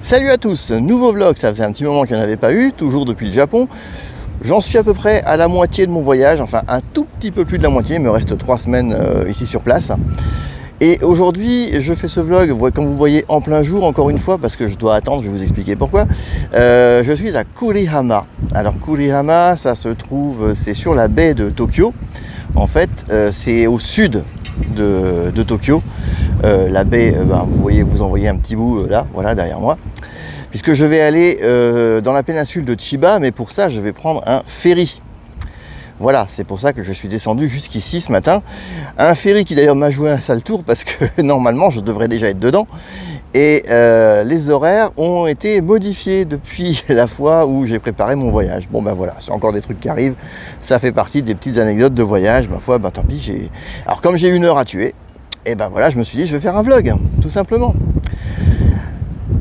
Salut à tous, nouveau vlog, ça faisait un petit moment qu'il n'y en avait pas eu, toujours depuis le Japon. J'en suis à peu près à la moitié de mon voyage, enfin un tout petit peu plus de la moitié, il me reste 3 semaines ici sur place. Et aujourd'hui, je fais ce vlog, comme vous voyez, en plein jour, encore une fois, parce que je dois attendre, je vais vous expliquer pourquoi. Je suis à Kurihama. Alors Kurihama, ça se trouve, c'est sur la baie de Tokyo. En fait, c'est au sud de Tokyo. La baie, vous en voyez un petit bout là, voilà, derrière moi. Puisque je vais aller dans la péninsule de Chiba, mais pour ça, je vais prendre un ferry. Voilà, c'est pour ça que je suis descendu jusqu'ici ce matin. Un ferry qui d'ailleurs m'a joué un sale tour, parce que normalement, je devrais déjà être dedans. Et les horaires ont été modifiés depuis la fois où j'ai préparé mon voyage. Bon ben voilà, c'est encore des trucs qui arrivent. Ça fait partie des petites anecdotes de voyage. Ma foi, ben tant pis. Alors comme j'ai 1 heure à tuer, et ben voilà, je me suis dit je vais faire un vlog, tout simplement.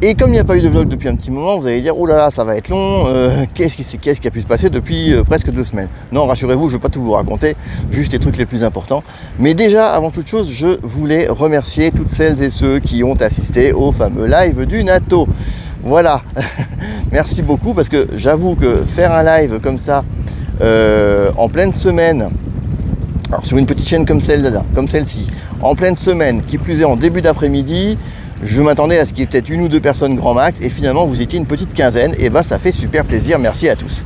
Et comme il n'y a pas eu de vlog depuis un petit moment, vous allez dire oh là là, ça va être long, qu'est-ce qui a pu se passer depuis presque 2 semaines. Non, rassurez-vous, je ne vais pas tout vous raconter, juste les trucs les plus importants. Mais déjà, avant toute chose, je voulais remercier toutes celles et ceux qui ont assisté au fameux live du Natto. Voilà, merci beaucoup, parce que j'avoue que faire un live comme ça, en pleine semaine, alors sur une petite chaîne comme celle-ci, en pleine semaine, qui plus est en début d'après-midi, je m'attendais à ce qu'il y ait peut-être 1 ou 2 personnes grand max, et finalement vous étiez une petite quinzaine, et ben ça fait super plaisir, merci à tous.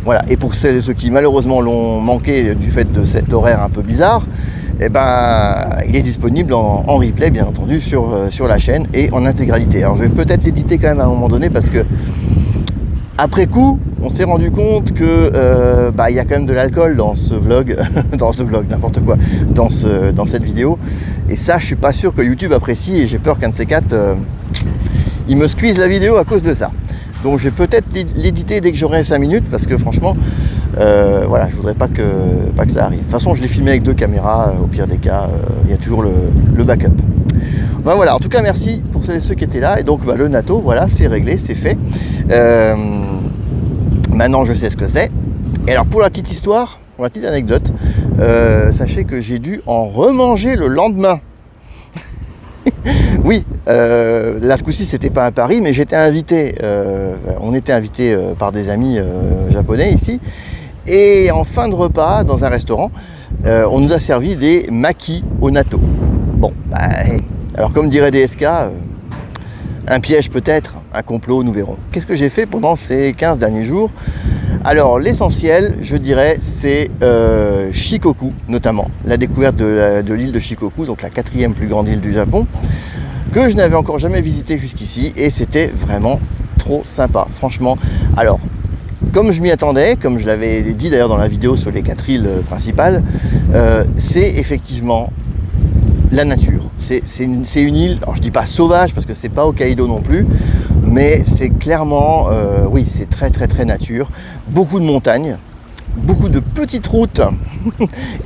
Voilà, et pour celles et ceux qui malheureusement l'ont manqué du fait de cet horaire un peu bizarre, et ben il est disponible en replay bien entendu sur la chaîne et en intégralité. Alors je vais peut-être l'éditer quand même à un moment donné, parce que après coup, on s'est rendu compte que il y a quand même de l'alcool dans ce vlog, n'importe quoi, dans cette vidéo. Et ça, je suis pas sûr que YouTube apprécie, et j'ai peur qu'un de ces 4, il me squeeze la vidéo à cause de ça. Donc je vais peut-être l'éditer dès que j'aurai 5 minutes, parce que franchement, voilà, je voudrais pas que ça arrive. De toute façon, je l'ai filmé avec 2 caméras, au pire des cas, il y a toujours le backup. Ben voilà, en tout cas, merci pour ceux qui étaient là. Et donc, le Natto, voilà, c'est réglé, c'est fait. Maintenant, je sais ce que c'est. Et alors, pour la petite histoire, pour la petite anecdote, sachez que j'ai dû en remanger le lendemain. Oui, là, ce coup-ci, c'était pas un pari, mais j'étais invité. On était invité par des amis japonais ici. Et en fin de repas, dans un restaurant, on nous a servi des makis au natto. Bon, alors comme dirait DSK, un piège peut-être, un complot, nous verrons. Qu'est-ce que j'ai fait pendant ces 15 derniers jours? Alors l'essentiel, je dirais, c'est Shikoku, notamment. La découverte de l'île de Shikoku, donc la 4e plus grande île du Japon, que je n'avais encore jamais visité jusqu'ici, et c'était vraiment trop sympa, franchement. Alors, comme je m'y attendais, comme je l'avais dit d'ailleurs dans la vidéo sur les 4 îles principales, c'est effectivement la nature. C'est une île, alors je dis pas sauvage, parce que c'est pas Hokkaido non plus, mais c'est clairement, oui, c'est très très très nature. Beaucoup de montagnes, beaucoup de petites routes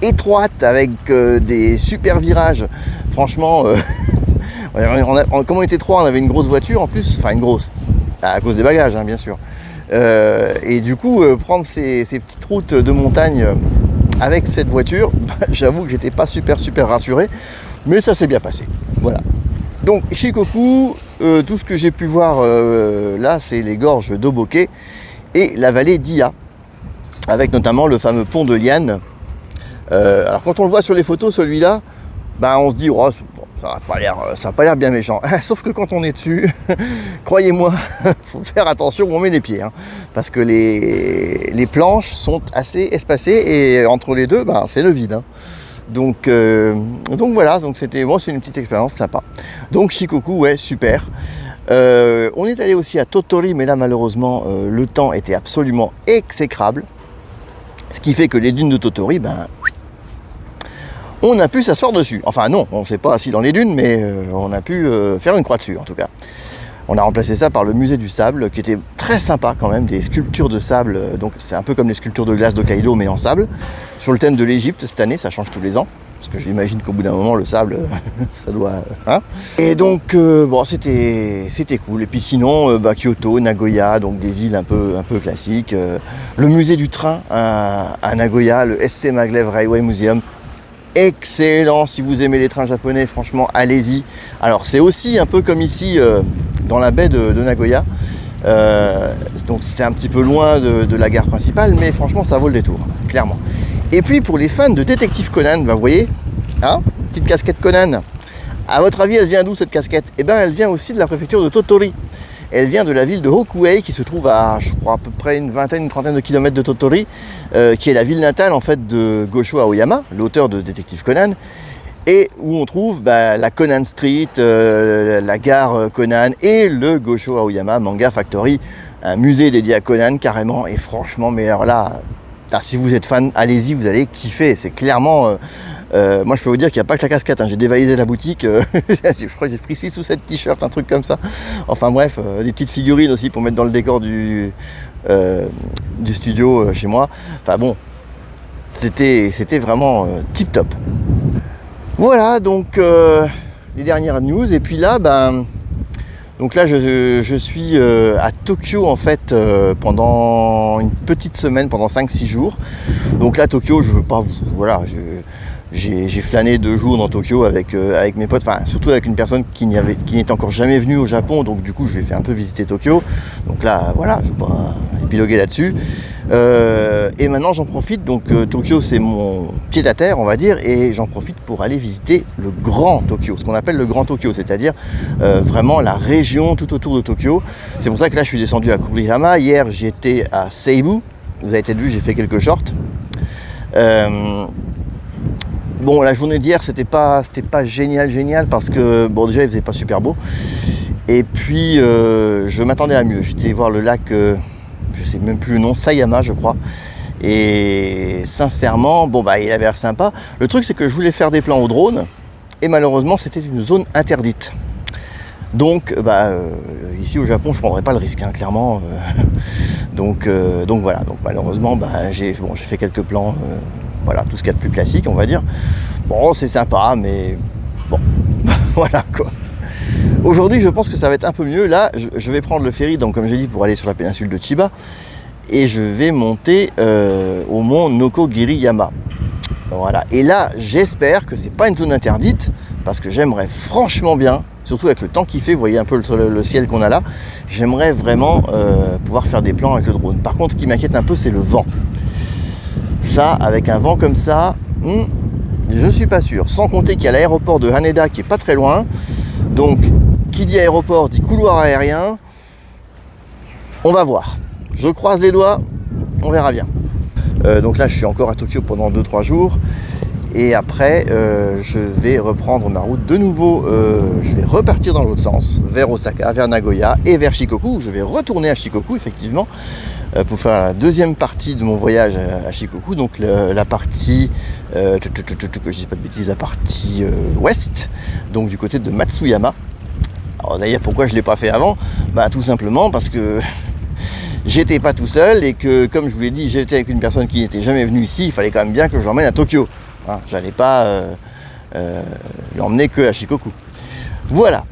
étroites avec des super virages. Franchement, comme on était 3, on avait une grosse voiture en plus, enfin une grosse, à cause des bagages, hein, bien sûr. Et du coup, prendre ces petites routes de montagne avec cette voiture, j'avoue que j'étais pas super rassuré, mais ça s'est bien passé. Voilà. Donc Shikoku, tout ce que j'ai pu voir là, c'est les gorges d'Oboke et la vallée d'Iya, avec notamment le fameux pont de Liane. Alors quand on le voit sur les photos, celui-là, on se dit oh, ça n'a pas l'air bien méchant. Sauf que quand on est dessus, croyez-moi, faut faire attention où on met les pieds, hein, parce que les planches sont assez espacées, et entre les deux, c'est le vide, hein. Donc voilà, donc c'était c'est une petite expérience sympa. Donc Shikoku, ouais, super. On est allé aussi à Tottori, mais là malheureusement le temps était absolument exécrable, ce qui fait que les dunes de Tottori, on a pu s'asseoir dessus. Enfin non, on ne s'est pas assis dans les dunes, mais on a pu faire une croix dessus en tout cas. On a remplacé ça par le musée du sable, qui était très sympa quand même, des sculptures de sable. Donc c'est un peu comme les sculptures de glace d'Hokkaido, mais en sable. Sur le thème de l'Égypte cette année, ça change tous les ans, parce que j'imagine qu'au bout d'un moment, le sable, ça doit... Hein. Et donc, c'était cool. Et puis sinon, Kyoto, Nagoya, donc des villes un peu classiques. Le musée du train à Nagoya, le SC Maglev Railway Museum, excellent. Si vous aimez les trains japonais, franchement, allez-y. Alors, c'est aussi un peu comme ici, dans la baie de Nagoya. Donc, c'est un petit peu loin de la gare principale, mais franchement, ça vaut le détour, clairement. Et puis, pour les fans de Détective Conan, vous voyez, hein, petite casquette Conan. À votre avis, elle vient d'où cette casquette? Eh bien, elle vient aussi de la préfecture de Tottori. Elle vient de la ville de Hokuei, qui se trouve à, je crois, à peu près une trentaine de kilomètres de Tottori, qui est la ville natale en fait de Gosho Aoyama, l'auteur de Détective Conan, et où on trouve la Conan Street, la gare Conan et le Gosho Aoyama Manga Factory, un musée dédié à Conan carrément. Et franchement, mais alors là, si vous êtes fan, allez-y, vous allez kiffer. C'est clairement... moi je peux vous dire qu'il n'y a pas que la casquette, hein. J'ai dévalisé la boutique, je crois que j'ai pris 6 ou 7 t-shirts, un truc comme ça. Enfin bref, des petites figurines aussi pour mettre dans le décor du studio chez moi. Enfin bon, c'était vraiment tip top. Voilà donc les dernières news. Et puis là, donc là je suis à Tokyo en fait pendant une petite semaine, pendant 5-6 jours. Donc là Tokyo, je veux pas vous... Voilà, j'ai flâné 2 jours dans Tokyo avec mes potes, enfin surtout avec une personne qui n'était encore jamais venue au Japon, donc du coup je lui ai fait un peu visiter Tokyo. Donc là voilà, je ne vais pas épiloguer là-dessus. Et maintenant j'en profite, donc Tokyo c'est mon pied à terre on va dire, et j'en profite pour aller visiter le Grand Tokyo, ce qu'on appelle le Grand Tokyo, c'est-à-dire vraiment la région tout autour de Tokyo. C'est pour ça que là je suis descendu à Kurihama, hier j'étais à Seibu, vous avez peut-être vu, j'ai fait quelques shorts. Bon, la journée d'hier, c'était pas génial parce que, bon, déjà, il faisait pas super beau. Et puis, je m'attendais à mieux. J'étais voir le lac, je sais même plus le nom, Sayama, je crois. Et sincèrement, bon, il avait l'air sympa. Le truc, c'est que je voulais faire des plans au drone. Et malheureusement, c'était une zone interdite. Donc, ici au Japon, je prendrais pas le risque, hein, clairement. Donc voilà. Donc malheureusement, j'ai fait quelques plans. Voilà, tout ce qu'il y a de plus classique, on va dire. Bon, c'est sympa, mais bon, voilà quoi. Aujourd'hui, je pense que ça va être un peu mieux. Là, je vais prendre le ferry, donc comme j'ai dit, pour aller sur la péninsule de Chiba. Et je vais monter au mont Nokogiri-yama. Voilà. Et là, j'espère que c'est pas une zone interdite, parce que j'aimerais franchement bien, surtout avec le temps qu'il fait, vous voyez un peu le ciel qu'on a là, j'aimerais vraiment pouvoir faire des plans avec le drone. Par contre, ce qui m'inquiète un peu, c'est le vent. Ça, avec un vent comme ça, je suis pas sûr. Sans compter qu'il y a l'aéroport de Haneda qui est pas très loin. Donc, qui dit aéroport dit couloir aérien. On va voir. Je croise les doigts, on verra bien. Donc là, je suis encore à Tokyo pendant 2-3 jours. Et après, je vais reprendre ma route de nouveau. Je vais repartir dans l'autre sens, vers Osaka, vers Nagoya et vers Shikoku. Je vais retourner à Shikoku, effectivement, pour faire la deuxième partie de mon voyage à Shikoku. Donc la partie, que je dis pas de bêtises, la partie ouest, donc du côté de Matsuyama. Alors d'ailleurs, pourquoi je ne l'ai pas fait avant? Tout simplement parce que j'étais pas tout seul et que, comme je vous l'ai dit, j'étais avec une personne qui n'était jamais venue ici. Il fallait quand même bien que je l'emmène à Tokyo. Hein, j'allais pas l'emmener que à Shikoku. Voilà.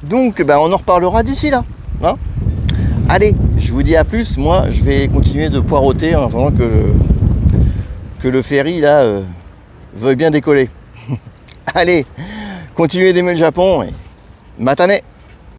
Donc, on en reparlera d'ici là. Hein. Allez, je vous dis à plus. Moi, je vais continuer de poireauter en attendant que le ferry là veuille bien décoller. Allez, continuez d'aimer le Japon et matane.